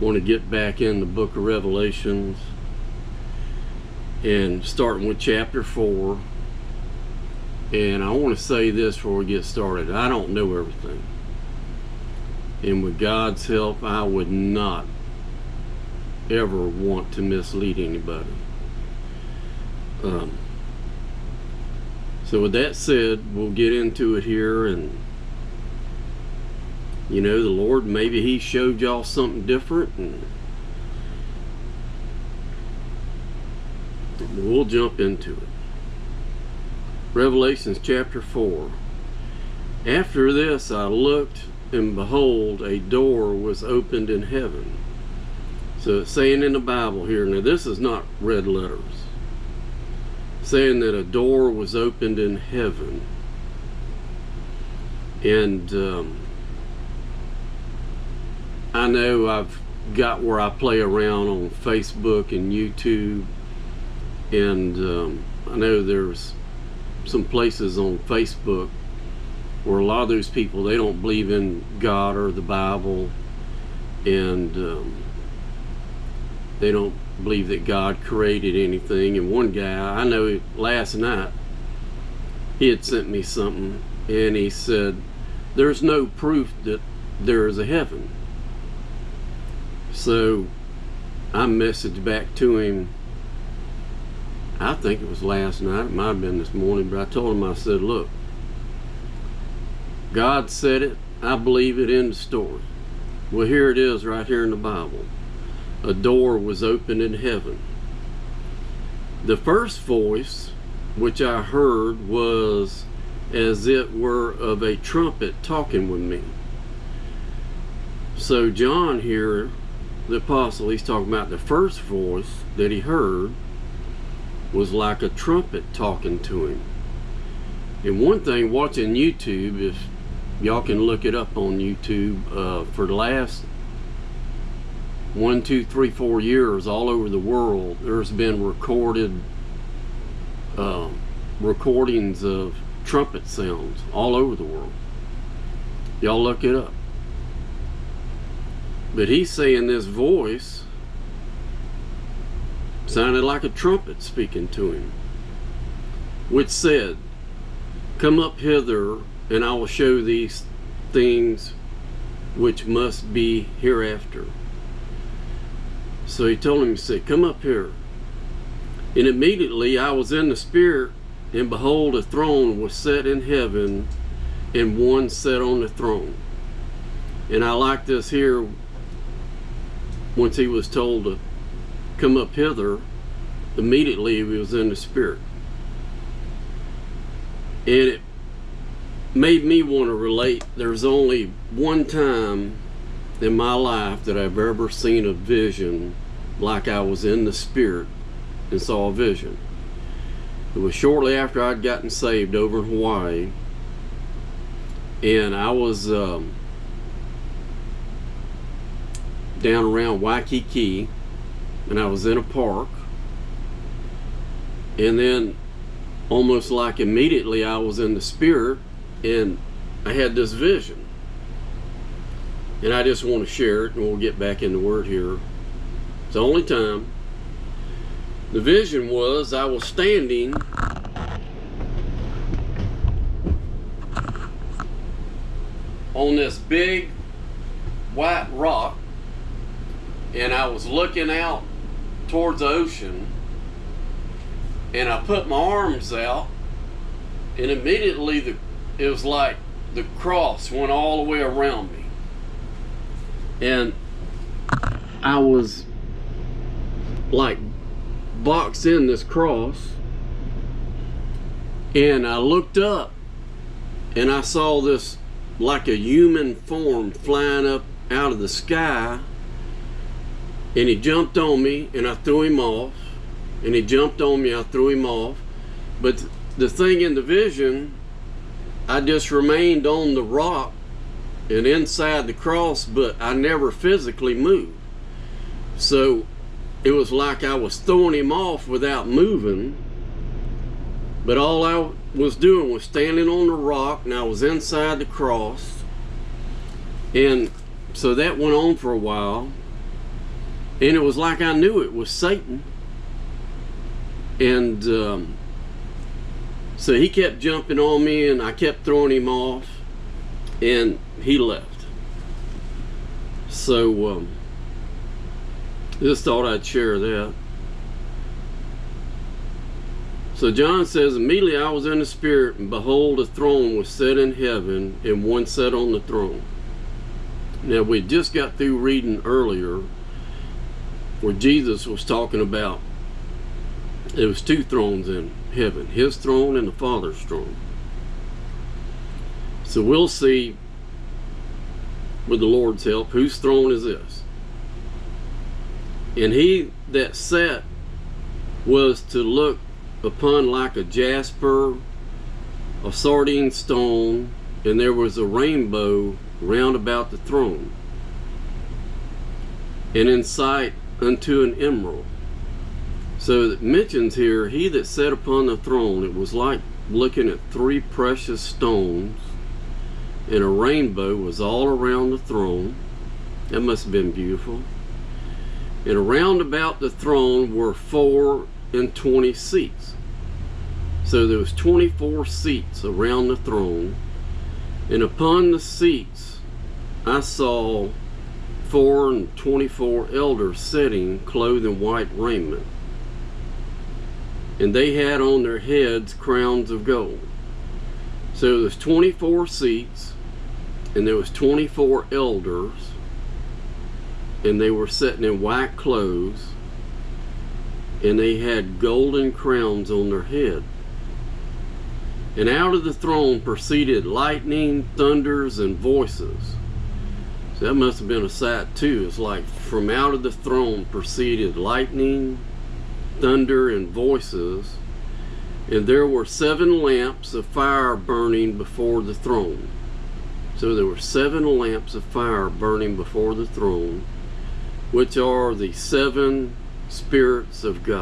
Want to get back in the book of Revelations and starting with chapter 4. And I want to say this before we get started. I don't know everything, and with God's help I would not ever want to mislead anybody. So with that said, we'll get into it here. And you know, the Lord, maybe He showed y'all something different, and we'll jump into it. Revelations chapter 4. After this I looked, and behold, a door was opened in heaven. So it's saying in the Bible here, now this is not red letters, saying that a door was opened in heaven. And I know I've got where I play around on Facebook and YouTube, and I know there's some places on Facebook where a lot of those people, they don't believe in God or the Bible, and they don't believe that God created anything. And one guy I know, last night, he had sent me something, and he said there's no proof that there is a heaven. So I messaged back to him, I think it was last night, it might have been this morning, but I told him, I said, look, God said it, I believe it, in the story. Well, here it is right here in the Bible. A door was opened in heaven. The first voice which I heard was as it were of a trumpet talking with me. So John here, the apostle, he's talking about the first voice that he heard was like a trumpet talking to him. And one thing, watching YouTube, if y'all can look it up on YouTube, for the last 1, 2, 3, 4 years all over the world, there's been recordings of trumpet sounds all over the world. Y'all look it up. But he's saying this voice sounded like a trumpet speaking to him, which said, come up hither, and I will show these things which must be hereafter. So he told him, he said, come up here. And immediately I was in the Spirit, and behold, a throne was set in heaven, and one sat on the throne. And I like this here. Once he was told to come up hither, immediately he was in the Spirit. And it made me want to relate. There's only one time in my life that I've ever seen a vision like I was in the Spirit and saw a vision. It was shortly after I'd gotten saved over in Hawaii, and I was down around Waikiki, and I was in a park, and then almost like immediately I was in the Spirit, and I had this vision, and I just want to share it, and we'll get back in the Word here. It's the only time. The vision was, I was standing on this big white rock, and I was looking out towards the ocean, and I put my arms out, and immediately it was like the cross went all the way around me, and I was like boxed in this cross, and I looked up, and I saw this like a human form flying up out of the sky. And he jumped on me, and I threw him off. And he jumped on me, I threw him off. But the thing in the vision, I just remained on the rock and inside the cross, but I never physically moved. So it was like I was throwing him off without moving, but all I was doing was standing on the rock, and I was inside the cross. And so that went on for a while. And it was like I knew it was Satan. And so he kept jumping on me, and I kept throwing him off, and he left. So just thought I'd share that. So John says, immediately I was in the Spirit, and behold, a throne was set in heaven, and one sat on the throne. Now, we just got through reading earlier where Jesus was talking about there was two thrones in heaven, his throne and the Father's throne. So we'll see, with the Lord's help, whose throne is this? And he that sat was to look upon like a jasper, a sardine stone, and there was a rainbow round about the throne, and in sight unto an emerald. So it mentions here, he that sat upon the throne, it was like looking at three precious stones, and a rainbow was all around the throne. That must have been beautiful. And around about the throne were 24 seats. So there was 24 seats around the throne, and upon the seats I saw 24 elders sitting, clothed in white raiment, and they had on their heads crowns of gold. So there's 24 seats, and there was 24 elders, and they were sitting in white clothes, and they had golden crowns on their head. And out of the throne proceeded lightning, thunders, and voices. So that must have been a sight too. It's like from out of the throne proceeded lightning, thunder, and voices. And there were 7 lamps of fire burning before the throne. So there were 7 lamps of fire burning before the throne, which are the 7 spirits of God.